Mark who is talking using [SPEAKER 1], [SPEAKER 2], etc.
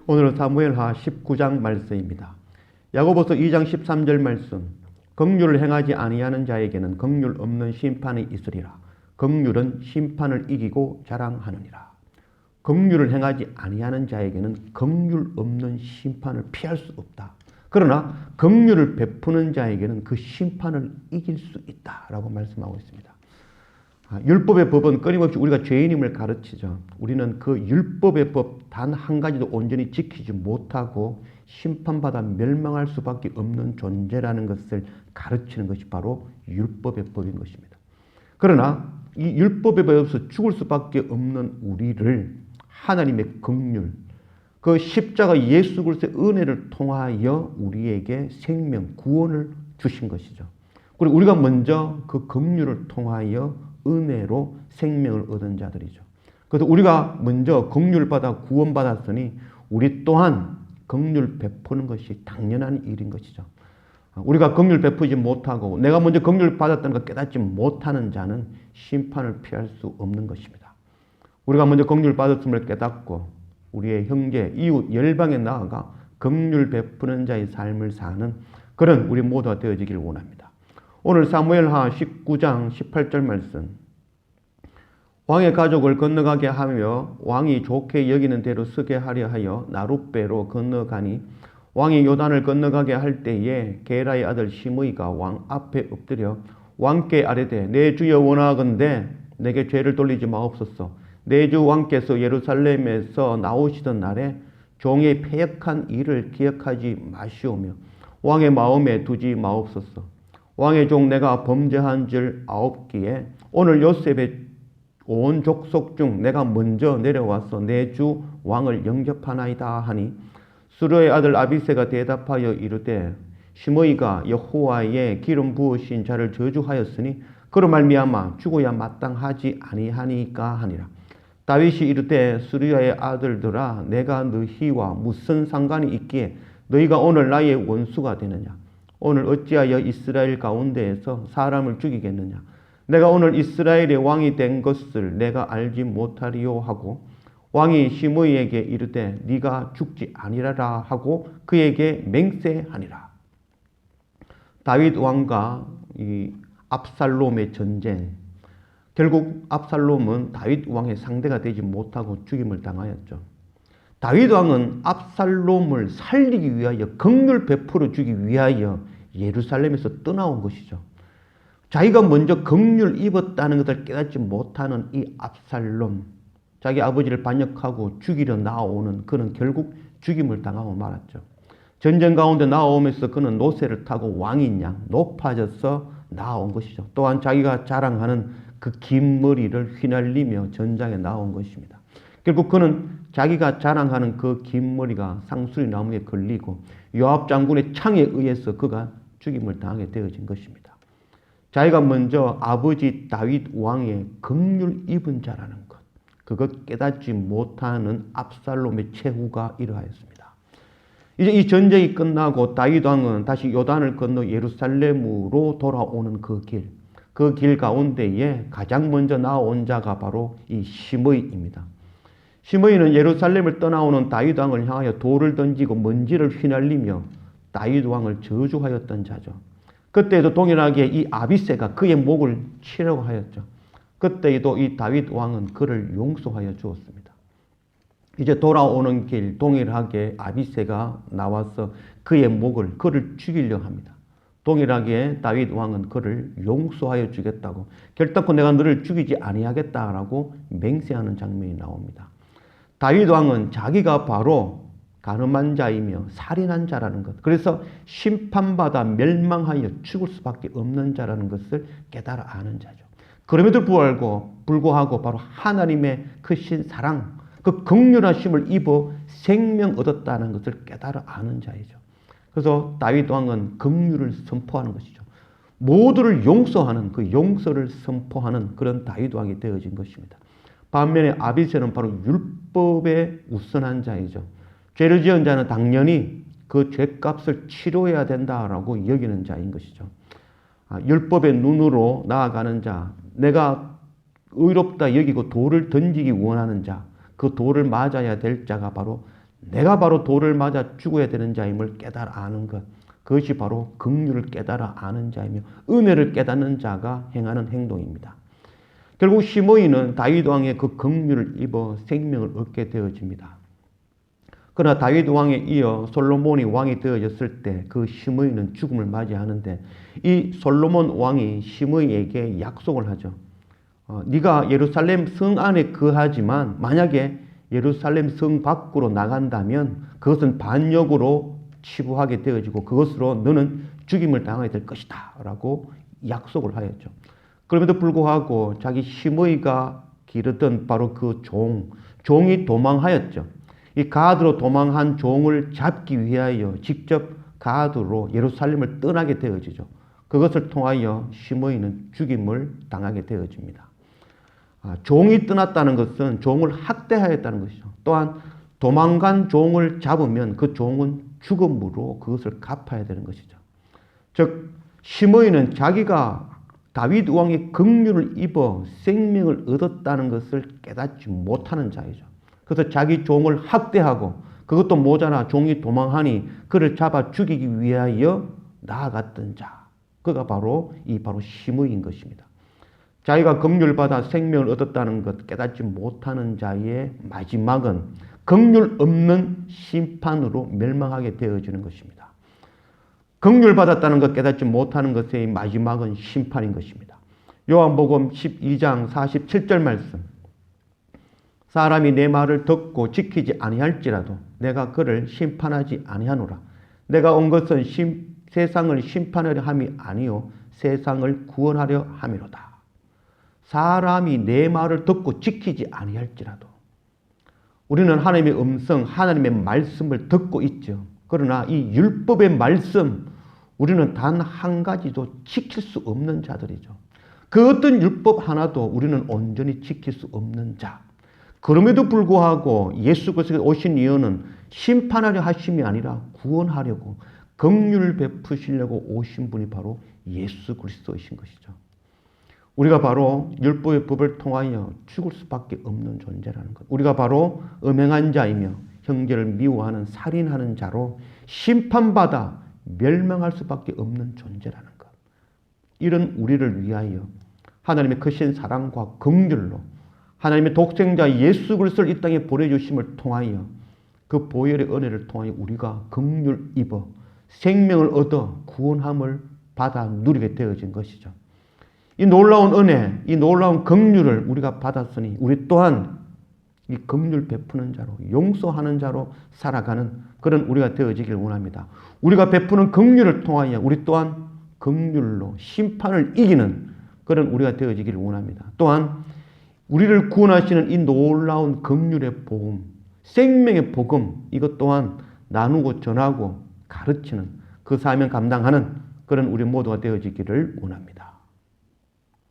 [SPEAKER 1] 오늘은 사무엘하 19장 말씀입니다. 야고보서 2장 13절 말씀. 긍휼을 행하지 아니하는 자에게는 긍휼 없는 심판이 있으리라. 긍휼은 심판을 이기고 자랑하느니라. 긍휼을 행하지 아니하는 자에게는 긍휼 없는 심판을 피할 수 없다. 그러나 긍휼을 베푸는 자에게는 그 심판을 이길 수 있다라고 말씀하고 있습니다. 율법의 법은 끊임없이 우리가 죄인임을 가르치죠. 우리는 그 율법의 법 단 한 가지도 온전히 지키지 못하고 심판받아 멸망할 수밖에 없는 존재라는 것을 가르치는 것이 바로 율법의 법인 것입니다. 그러나 이 율법의 법에 없어 죽을 수밖에 없는 우리를 하나님의 긍휼, 그 십자가 예수 그리스도의 은혜를 통하여 우리에게 생명, 구원을 주신 것이죠. 그리고 우리가 먼저 그 긍휼을 통하여 은혜로 생명을 얻은 자들이죠. 그래서 우리가 먼저 긍휼 받아 구원받았으니 우리 또한 긍휼 베푸는 것이 당연한 일인 것이죠. 우리가 긍휼 베푸지 못하고 내가 먼저 긍휼 받았다는 걸 깨닫지 못하는 자는 심판을 피할 수 없는 것입니다. 우리가 먼저 긍휼 받았음을 깨닫고 우리의 형제, 이웃, 열방에 나아가 긍휼 베푸는 자의 삶을 사는 그런 우리 모두가 되어지기를 원합니다. 오늘 사무엘하 19장 18절 말씀. 왕의 가족을 건너가게 하며 왕이 좋게 여기는 대로 쓰게 하려 하여 나룻배로 건너가니 왕이 요단을 건너가게 할 때에 게라의 아들 시므이가 왕 앞에 엎드려 왕께 아뢰되 내 주여 원하건대 내게 죄를 돌리지 마옵소서. 내 주 왕께서 예루살렘에서 나오시던 날에 종의 패역한 일을 기억하지 마시오며 왕의 마음에 두지 마옵소서. 왕의 종 내가 범죄한 줄 아옵기에 오늘 요셉의 온 족속 중 내가 먼저 내려와서 내 주 왕을 영접하나이다 하니 수르의 아들 아비새가 대답하여 이르되 시므이가 여호와의 기름 부으신 자를 저주하였으니 그로 말미암아 죽어야 마땅하지 아니하니까 하니라. 다윗이 이르되 수르야의 아들들아 내가 너희와 무슨 상관이 있기에 너희가 오늘 나의 원수가 되느냐. 오늘 어찌하여 이스라엘 가운데에서 사람을 죽이겠느냐. 내가 오늘 이스라엘의 왕이 된 것을 내가 알지 못하리요 하고 왕이 시므이에게 이르되 네가 죽지 아니라라 하고 그에게 맹세하니라. 다윗 왕과 이 압살롬의 전쟁. 결국 압살롬은 다윗 왕의 상대가 되지 못하고 죽임을 당하였죠. 다윗 왕은 압살롬을 살리기 위하여 긍휼 베풀어 주기 위하여 예루살렘에서 떠나온 것이죠. 자기가 먼저 긍휼 입었다는 것을 깨닫지 못하는 이 압살롬, 자기 아버지를 반역하고 죽이려 나오는 그는 결국 죽임을 당하고 말았죠. 전쟁 가운데 나오면서 그는 노새를 타고 왕인 양 높아져서 나온 것이죠. 또한 자기가 자랑하는 그 긴 머리를 휘날리며 전장에 나온 것입니다. 결국 그는 자기가 자랑하는 그 긴 머리가 상수리 나무에 걸리고 요압 장군의 창에 의해서 그가 죽임을 당하게 되어진 것입니다. 자기가 먼저 아버지 다윗 왕의 긍휼 입은 자라는 것, 그것 깨닫지 못하는 압살롬의 최후가 이러하였습니다. 이제 이 전쟁이 끝나고 다윗 왕은 다시 요단을 건너 예루살렘으로 돌아오는 그 길 가운데에 가장 먼저 나온 자가 바로 이 시므이입니다. 시므이는 예루살렘을 떠나오는 다윗 왕을 향하여 돌을 던지고 먼지를 휘날리며 다윗 왕을 저주하였던 자죠. 그때에도 동일하게 이 아비새가 그의 목을 치려고 하였죠. 그때에도 이 다윗 왕은 그를 용서하여 주었습니다. 이제 돌아오는 길 동일하게 아비새가 나와서 그를 죽이려 합니다. 동일하게 다윗 왕은 그를 용서하여 주겠다고 결단코 내가 너를 죽이지 아니하겠다라고 맹세하는 장면이 나옵니다. 다윗 왕은 자기가 바로 간음한 자이며 살인한 자라는 것, 그래서 심판받아 멸망하여 죽을 수밖에 없는 자라는 것을 깨달아 아는 자죠. 그럼에도 불구하고 바로 하나님의 크신 사랑, 그 긍휼하심을 입어 생명 얻었다는 것을 깨달아 아는 자이죠. 그래서 다윗 왕은 긍휼을 선포하는 것이죠. 모두를 용서하는 그 용서를 선포하는 그런 다윗 왕이 되어진 것입니다. 반면에 아비새는 바로 율법에 우선한 자이죠. 죄를 지은 자는 당연히 그 죄값을 치료해야 된다라고 여기는 자인 것이죠. 율법의 눈으로 나아가는 자, 내가 의롭다 여기고 돌을 던지기 원하는 자, 그 돌을 맞아야 될 자가 바로 내가 바로 돌을 맞아 죽어야 되는 자임을 깨달아 아는 것. 그것이 바로 긍휼을 깨달아 아는 자이며 은혜를 깨닫는 자가 행하는 행동입니다. 결국 시므이는 다윗 왕의 그 긍휼을 입어 생명을 얻게 되어집니다. 그러나 다윗 왕에 이어 솔로몬이 왕이 되어졌을 때 그 시므이는 죽음을 맞이하는데 이 솔로몬 왕이 시므이에게 약속을 하죠. 네가 예루살렘 성 안에 거하지만 만약에 예루살렘 성 밖으로 나간다면 그것은 반역으로 치부하게 되어지고 그것으로 너는 죽임을 당하게 될 것이다 라고 약속을 하였죠. 그럼에도 불구하고 자기 시므이가 기르던 바로 그 종이 도망하였죠. 이 가드로 도망한 종을 잡기 위하여 직접 가드로 예루살렘을 떠나게 되어지죠. 그것을 통하여 시므이는 죽임을 당하게 되어집니다. 종이 떠났다는 것은 종을 학대하였다는 것이죠. 또한 도망간 종을 잡으면 그 종은 죽음으로 그것을 갚아야 되는 것이죠. 즉 시므이는 자기가 다윗 왕의 긍휼을 입어 생명을 얻었다는 것을 깨닫지 못하는 자이죠. 그래서 자기 종을 학대하고 그것도 모자라 종이 도망하니 그를 잡아 죽이기 위하여 나아갔던 자. 그가 바로 시므이인 것입니다. 자기가 긍휼 받아 생명을 얻었다는 것 깨닫지 못하는 자의 마지막은 긍휼 없는 심판으로 멸망하게 되어지는 것입니다. 긍휼 받았다는 것 깨닫지 못하는 것의 마지막은 심판인 것입니다. 요한복음 12장 47절 말씀. 사람이 내 말을 듣고 지키지 아니할지라도 내가 그를 심판하지 아니하노라. 내가 온 것은 세상을 심판하려 함이 아니요 세상을 구원하려 함이로다. 사람이 내 말을 듣고 지키지 아니할지라도 우리는 하나님의 음성, 하나님의 말씀을 듣고 있죠. 그러나 이 율법의 말씀 우리는 단 한 가지도 지킬 수 없는 자들이죠. 그 어떤 율법 하나도 우리는 온전히 지킬 수 없는 자. 그럼에도 불구하고 예수 그리스도가 오신 이유는 심판하려 하심이 아니라 구원하려고 긍휼을 베푸시려고 오신 분이 바로 예수 그리스도이신 것이죠. 우리가 바로 율법의 법을 통하여 죽을 수밖에 없는 존재라는 것. 우리가 바로 음행한 자이며 형제를 미워하는 살인하는 자로 심판받아 멸망할 수밖에 없는 존재라는 것. 이런 우리를 위하여 하나님의 크신 사랑과 긍휼로 하나님의 독생자 예수 그리스도를 이 땅에 보내주심을 통하여 그 보혈의 은혜를 통하여 우리가 긍휼 입어 생명을 얻어 구원함을 받아 누리게 되어진 것이죠. 이 놀라운 은혜, 이 놀라운 긍휼을 우리가 받았으니 우리 또한 이 긍휼 베푸는 자로 용서하는 자로 살아가는 그런 우리가 되어지길 원합니다. 우리가 베푸는 긍휼을 통하여 우리 또한 긍휼로 심판을 이기는 그런 우리가 되어지기를 원합니다. 또한 우리를 구원하시는 이 놀라운 긍휼의 복음, 생명의 복음 이것 또한 나누고 전하고 가르치는 그 사명 감당하는 그런 우리 모두가 되어지기를 원합니다.